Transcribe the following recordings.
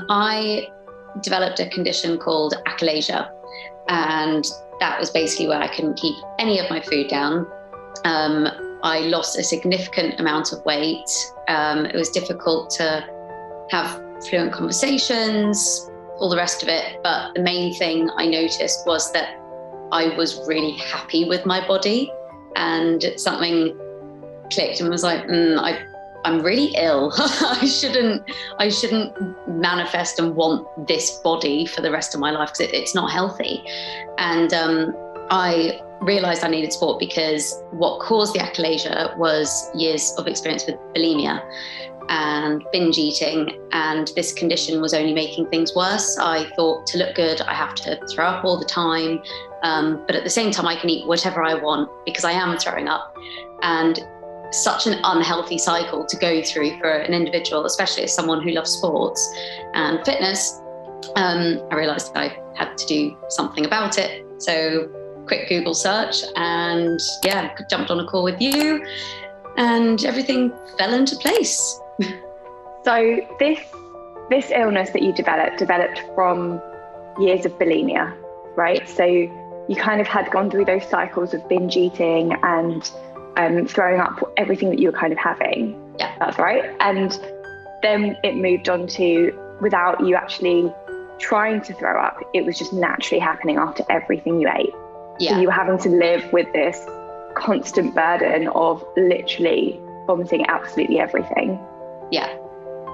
I developed a condition called Achalasia, and that was basically where I couldn't keep any of my food down. I lost a significant amount of weight. It was difficult to have fluent conversations, all the rest of it. But the main thing I noticed was that I was really happy with my body, and something clicked and was like, I'm really ill. I shouldn't manifest and want this body for the rest of my life, because it's not healthy. And I realized I needed support, because what caused the achalasia was years of experience with bulimia and binge eating, and this condition was only making things worse. I thought, to look good, I have to throw up all the time, but at the same time I can eat whatever I want because I am throwing up. And such an unhealthy cycle to go through for an individual, especially as someone who loves sports and fitness. I realized I had to do something about it. So quick Google search, and jumped on a call with you, and everything fell into place. So this illness that you developed from years of bulimia, right? So you kind of had gone through those cycles of binge eating and throwing up everything that you were kind of having. Yeah, that's right. And then it moved on to, without you actually trying to throw up, it was just naturally happening after everything you ate. Yeah. So you were having to live with this constant burden of literally vomiting absolutely everything.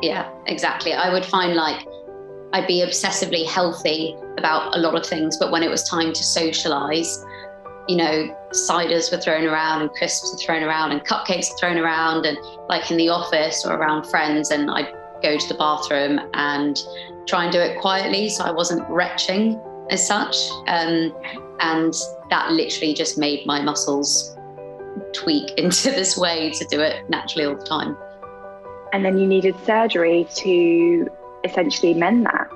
Yeah, exactly. I would find like I'd be obsessively healthy about a lot of things, but when it was time to socialize, ciders were thrown around and crisps were thrown around and cupcakes were thrown around, and like in the office or around friends, and I'd go to the bathroom and try and do it quietly so I wasn't retching as such. And that literally just made my muscles tweak into this way to do it naturally all the time. And then you needed surgery to essentially mend that,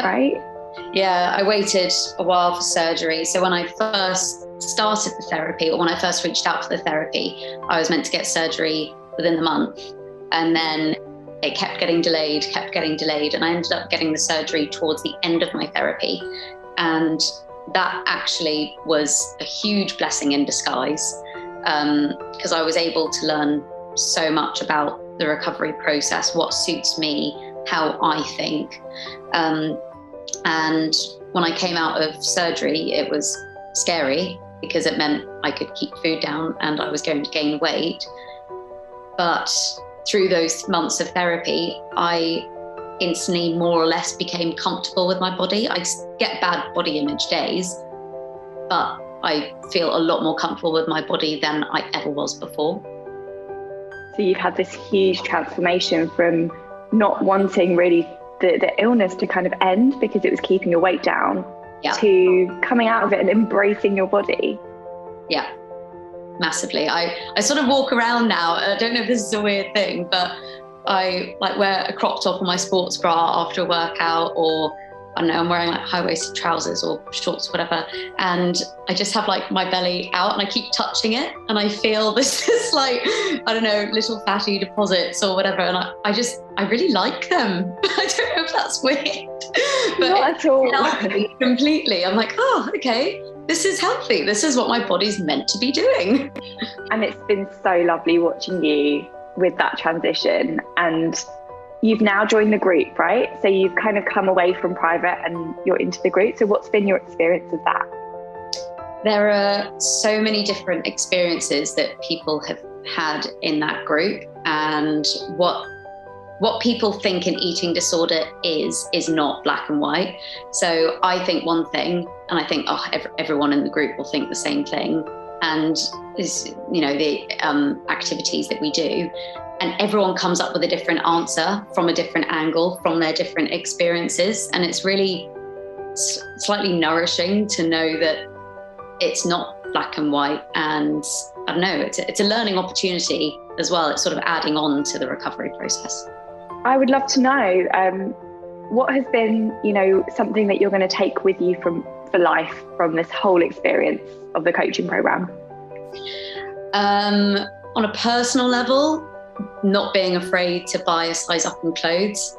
right? Yeah, I waited a while for surgery. So when I first started the therapy, or when I first reached out for the therapy, I was meant to get surgery within the month. And then it kept getting delayed. And I ended up getting the surgery towards the end of my therapy. And that actually was a huge blessing in disguise, because I was able to learn so much about the recovery process, what suits me, how I think. And when I came out of surgery, it was scary because it meant I could keep food down and I was going to gain weight. But through those months of therapy, I instantly more or less became comfortable with my body. I get bad body image days, but I feel a lot more comfortable with my body than I ever was before. So you've had this huge transformation from not wanting really the illness to kind of end because it was keeping your weight down, to coming out of it and embracing your body. Yeah, massively. I sort of walk around now. I don't know if this is a weird thing, but I like wear a crop top or my sports bra after a workout, or I don't know, I'm wearing like high-waisted trousers or shorts, whatever. And I just have like my belly out and I keep touching it. And I feel this is like, I don't know, little fatty deposits or whatever. And I really like them. I don't know if that's weird. But not at all. Completely. I'm like, oh, okay, this is healthy. This is what my body's meant to be doing. And it's been so lovely watching you with that transition. And you've now joined the group, right? So you've kind of come away from private and you're into the group. So what's been your experience of that? There are so many different experiences that people have had in that group, and what people think an eating disorder is not black and white. So I think one thing, and I think everyone in the group will think the same thing, and is the activities that we do. And everyone comes up with a different answer from a different angle, from their different experiences. And it's really slightly nourishing to know that it's not black and white. And I don't know, it's a learning opportunity as well. It's sort of adding on to the recovery process. I would love to know what has been, something that you're going to take with you for life from this whole experience of the coaching program? On a personal level, not being afraid to buy a size up in clothes.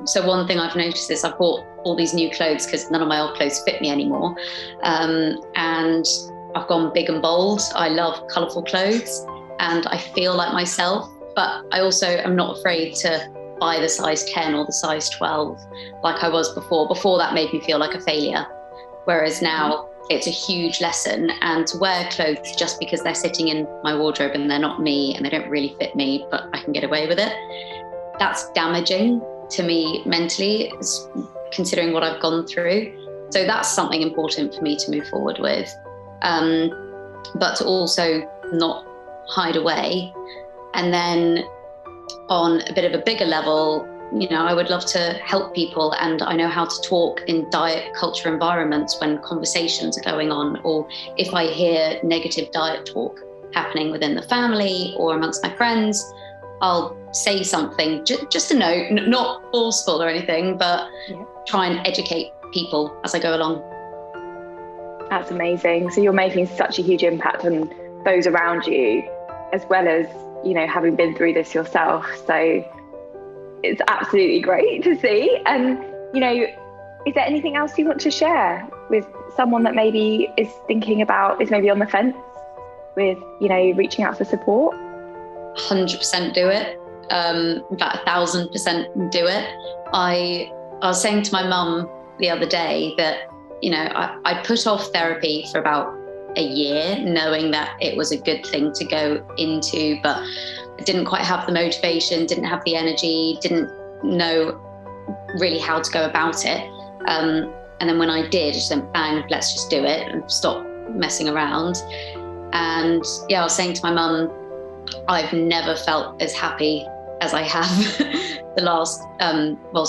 So one thing I've noticed is I've bought all these new clothes because none of my old clothes fit me anymore. And I've gone big and bold. I love colourful clothes and I feel like myself, but I also am not afraid to buy the size 10 or the size 12 like I was before. Before that made me feel like a failure. Whereas now it's a huge lesson, and to wear clothes just because they're sitting in my wardrobe and they're not me and they don't really fit me, but I can get away with it, that's damaging to me mentally, considering what I've gone through. So that's something important for me to move forward with. But to also not hide away. And then on a bit of a bigger level, you know, I would love to help people, and I know how to talk in diet culture environments when conversations are going on, or if I hear negative diet talk happening within the family or amongst my friends, I'll say something, just a note, not forceful or anything, but try and educate people as I go along. That's amazing. So you're making such a huge impact on those around you, as well as, you know, having been through this yourself. So it's absolutely great to see. And, you know, is there anything else you want to share with someone that maybe is thinking about, is maybe on the fence with, you know, reaching out for support? 100% do it. In fact, 1,000% do it. I was saying to my mum the other day that, you know, I put off therapy for about a year, knowing that it was a good thing to go into, but I didn't quite have the motivation, didn't have the energy, didn't know really how to go about it. And then when I did, I just went, bang, let's just do it and stop messing around. And yeah, I was saying to my mum, I've never felt as happy as I have the last,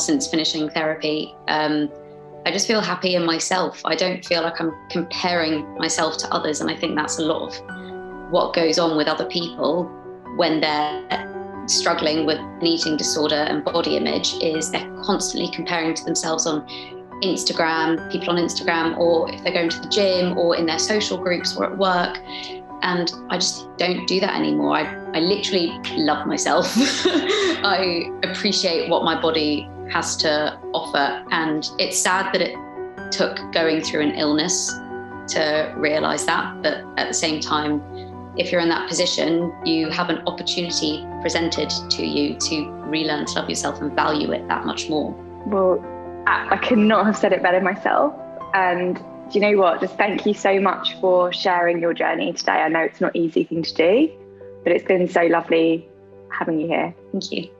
since finishing therapy. I just feel happy in myself. I don't feel like I'm comparing myself to others. And I think that's a lot of what goes on with other people when they're struggling with an eating disorder and body image, is they're constantly comparing to themselves on Instagram, people on Instagram, or if they're going to the gym or in their social groups or at work. And I just don't do that anymore. I literally love myself. I appreciate what my body has to offer. And it's sad that it took going through an illness to realise that. But at the same time, if you're in that position, you have an opportunity presented to you to relearn to love yourself and value it that much more. Well, I could not have said it better myself. And do you know what? Just thank you so much for sharing your journey today. I know it's not an easy thing to do, but it's been so lovely having you here. Thank you.